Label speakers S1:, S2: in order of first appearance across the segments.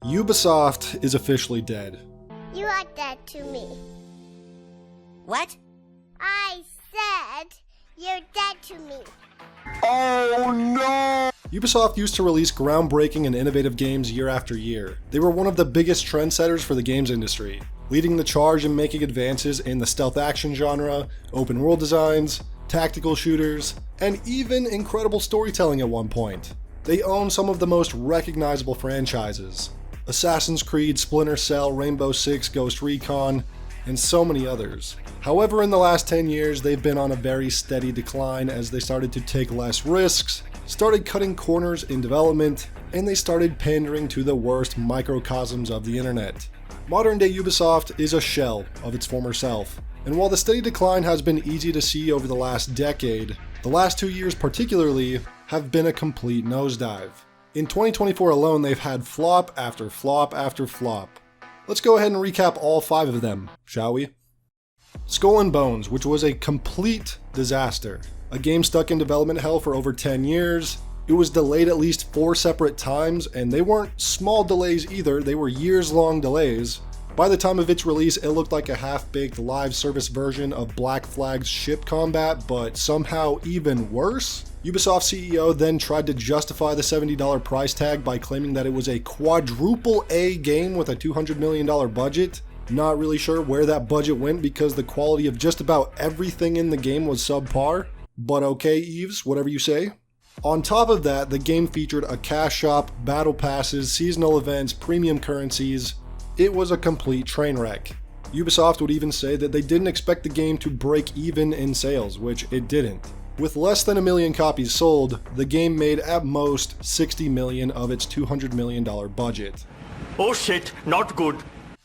S1: Ubisoft is officially dead.
S2: You are dead to me.
S3: What?
S2: I said you're dead to me.
S4: Oh no!
S1: Ubisoft used to release groundbreaking and innovative games year after year. They were one of the biggest trendsetters for the games industry, leading the charge in making advances in the stealth action genre, open world designs, tactical shooters, and even incredible storytelling at one point. They own some of the most recognizable franchises: Assassin's Creed, Splinter Cell, Rainbow Six, Ghost Recon, and so many others. However, in the last 10 years, they've been on a very steady decline as they started to take less risks, started cutting corners in development, and they started pandering to the worst microcosms of the internet. Modern day Ubisoft is a shell of its former self, and while the steady decline has been easy to see over the last decade, the last 2 years particularly have been a complete nosedive. In 2024 alone, they've had flop after flop after flop. Let's go ahead and recap all 5 of them, shall we? Skull and Bones, which was a complete disaster. A game stuck in development hell for over 10 years. It was delayed at least 4 separate times, and they weren't small delays either, they were years-long delays. By the time of its release, it looked like a half-baked live service version of Black Flag's ship combat, but somehow even worse. Ubisoft CEO then tried to justify the $70 price tag by claiming that it was a quadruple A game with a $200 million budget. Not really sure where that budget went because the quality of just about everything in the game was subpar. But okay, Eves, whatever you say. On top of that, the game featured a cash shop, battle passes, seasonal events, premium currencies. It was a complete train wreck. Ubisoft would even say that they didn't expect the game to break even in sales, which it didn't. With less than 1 million copies sold, the game made at most $60 million of its $200 million budget.
S4: Oh shit, not good.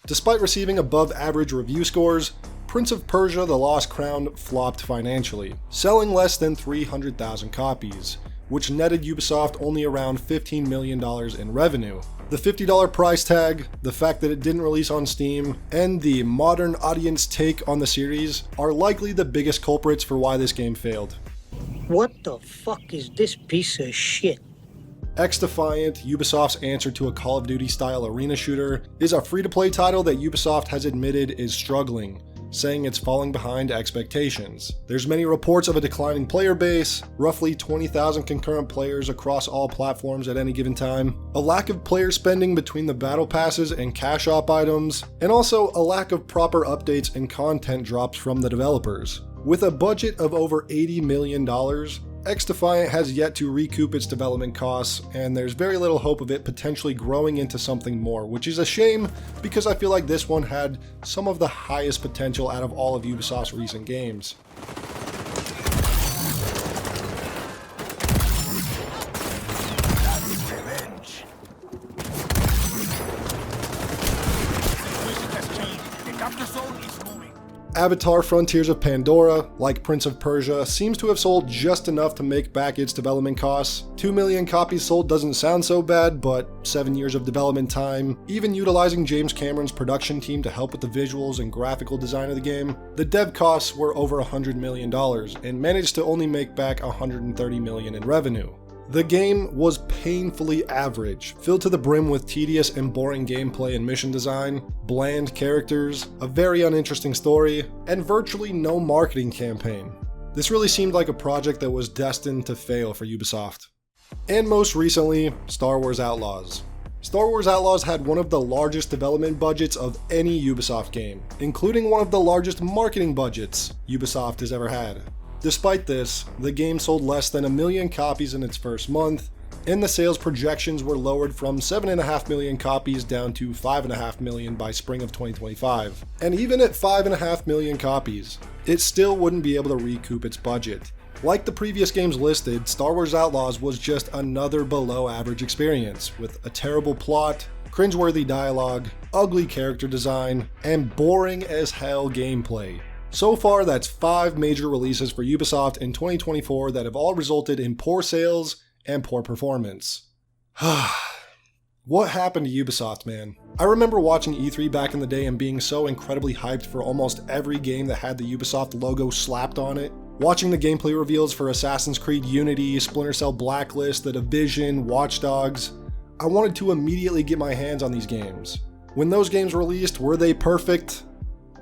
S1: Despite receiving above average review scores, Prince of Persia: The Lost Crown flopped financially, selling less than 300,000 copies, which netted Ubisoft only around $15 million in revenue. The $50 price tag, the fact that it didn't release on Steam, and the modern audience take on the series are likely the biggest culprits for why this game failed.
S5: What the fuck is this piece of shit?
S1: X-Defiant, Ubisoft's answer to a Call of Duty style arena shooter, is a free-to-play title that Ubisoft has admitted is struggling, saying it's falling behind expectations. There's many reports of a declining player base, roughly 20,000 concurrent players across all platforms at any given time, a lack of player spending between the battle passes and cash op items, and also a lack of proper updates and content drops from the developers. With a budget of over $80 million, X-Defiant has yet to recoup its development costs, and there's very little hope of it potentially growing into something more, which is a shame because I feel like this one had some of the highest potential out of all of Ubisoft's recent games. Avatar: Frontiers of Pandora, like Prince of Persia, seems to have sold just enough to make back its development costs. 2 million copies sold doesn't sound so bad, but 7 years of development time, even utilizing James Cameron's production team to help with the visuals and graphical design of the game, the dev costs were over $100 million and managed to only make back $130 million in revenue. The game was painfully average, filled to the brim with tedious and boring gameplay and mission design, bland characters, a very uninteresting story, and virtually no marketing campaign. This really seemed like a project that was destined to fail for Ubisoft. And most recently, Star Wars Outlaws. Star Wars Outlaws had one of the largest development budgets of any Ubisoft game, including one of the largest marketing budgets Ubisoft has ever had. Despite this, the game sold less than 1 million copies in its first month, and the sales projections were lowered from 7.5 million copies down to 5.5 million by spring of 2025. And even at 5.5 million copies, it still wouldn't be able to recoup its budget. Like the previous games listed, Star Wars Outlaws was just another below average experience, with a terrible plot, cringeworthy dialogue, ugly character design, and boring as hell gameplay. So far, that's 5 major releases for Ubisoft in 2024 that have all resulted in poor sales and poor performance. What happened to Ubisoft, man? I remember watching E3 back in the day and being so incredibly hyped for almost every game that had the Ubisoft logo slapped on it. Watching the gameplay reveals for Assassin's Creed Unity, Splinter Cell Blacklist, The Division, Watch Dogs. I wanted to immediately get my hands on these games. When those games released, were they perfect?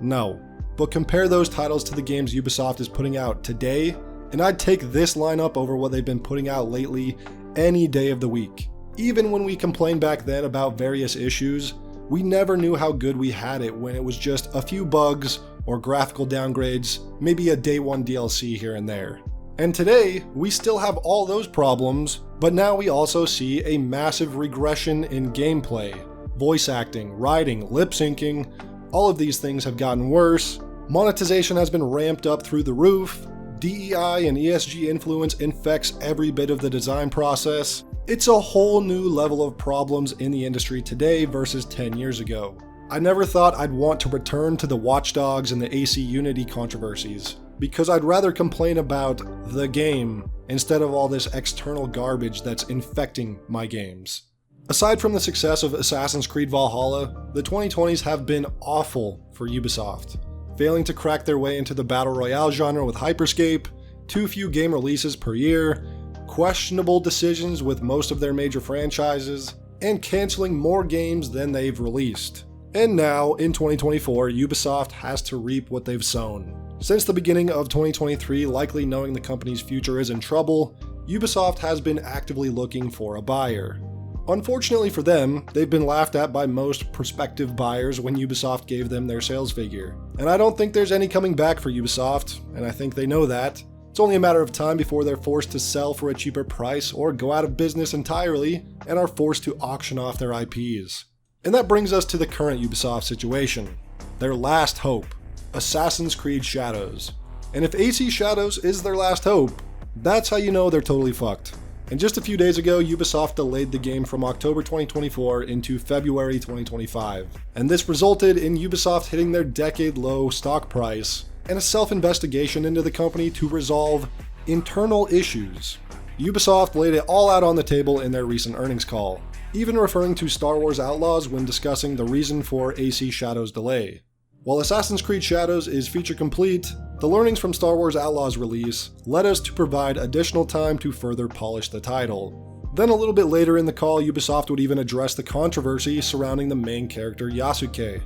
S1: No. But compare those titles to the games Ubisoft is putting out today, and I'd take this lineup over what they've been putting out lately any day of the week. Even when we complained back then about various issues, we never knew how good we had it when it was just a few bugs or graphical downgrades, maybe a day one DLC here and there. And today, we still have all those problems, but now we also see a massive regression in gameplay. Voice acting, writing, lip syncing, all of these things have gotten worse. Monetization has been ramped up through the roof. DEI and ESG influence infects every bit of the design process. It's a whole new level of problems in the industry today versus 10 years ago. I never thought I'd want to return to the Watch Dogs and the AC Unity controversies, because I'd rather complain about the game instead of all this external garbage that's infecting my games. Aside from the success of Assassin's Creed Valhalla, the 2020s have been awful for Ubisoft. Failing to crack their way into the Battle Royale genre with Hyperscape, too few game releases per year, questionable decisions with most of their major franchises, and canceling more games than they've released. And now, in 2024, Ubisoft has to reap what they've sown. Since the beginning of 2023, likely knowing the company's future is in trouble, Ubisoft has been actively looking for a buyer. Unfortunately for them, they've been laughed at by most prospective buyers when Ubisoft gave them their sales figure. And I don't think there's any coming back for Ubisoft, and I think they know that. It's only a matter of time before they're forced to sell for a cheaper price or go out of business entirely and are forced to auction off their IPs. And that brings us to the current Ubisoft situation. Their last hope, Assassin's Creed Shadows. And if AC Shadows is their last hope, that's how you know they're totally fucked. And just a few days ago, Ubisoft delayed the game from October 2024 into February 2025. And this resulted in Ubisoft hitting their decade-low stock price and a self-investigation into the company to resolve internal issues. Ubisoft laid it all out on the table in their recent earnings call, even referring to Star Wars Outlaws when discussing the reason for AC Shadows' delay. While Assassin's Creed Shadows is feature complete, the learnings from Star Wars Outlaws release led us to provide additional time to further polish the title. Then a little bit later in the call, Ubisoft would even address the controversy surrounding the main character Yasuke.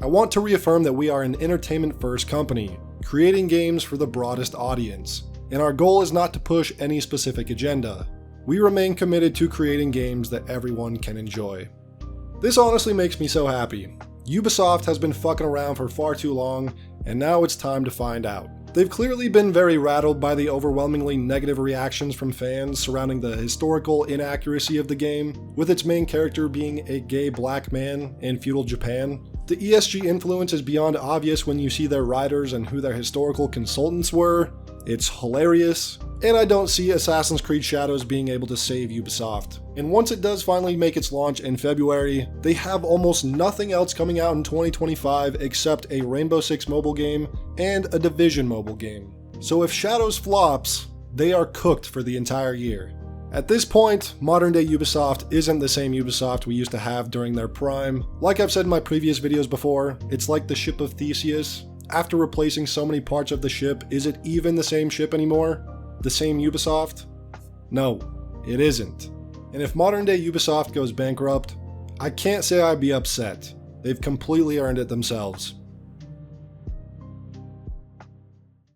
S1: I want to reaffirm that we are an entertainment-first company, creating games for the broadest audience, and our goal is not to push any specific agenda. We remain committed to creating games that everyone can enjoy. This honestly makes me so happy. Ubisoft has been fucking around for far too long, and now it's time to find out. They've clearly been very rattled by the overwhelmingly negative reactions from fans surrounding the historical inaccuracy of the game, with its main character being a gay black man in feudal Japan. The ESG influence is beyond obvious when you see their writers and who their historical consultants were. It's hilarious, and I don't see Assassin's Creed Shadows being able to save Ubisoft. And once it does finally make its launch in February, they have almost nothing else coming out in 2025 except a Rainbow Six mobile game and a Division mobile game. So if Shadows flops, they are cooked for the entire year. At this point, modern day Ubisoft isn't the same Ubisoft we used to have during their prime. Like I've said in my previous videos before, it's like the ship of Theseus. After replacing so many parts of the ship, is it even the same ship anymore? The same Ubisoft? No, it isn't. And if modern day Ubisoft goes bankrupt, I can't say I'd be upset. They've completely earned it themselves.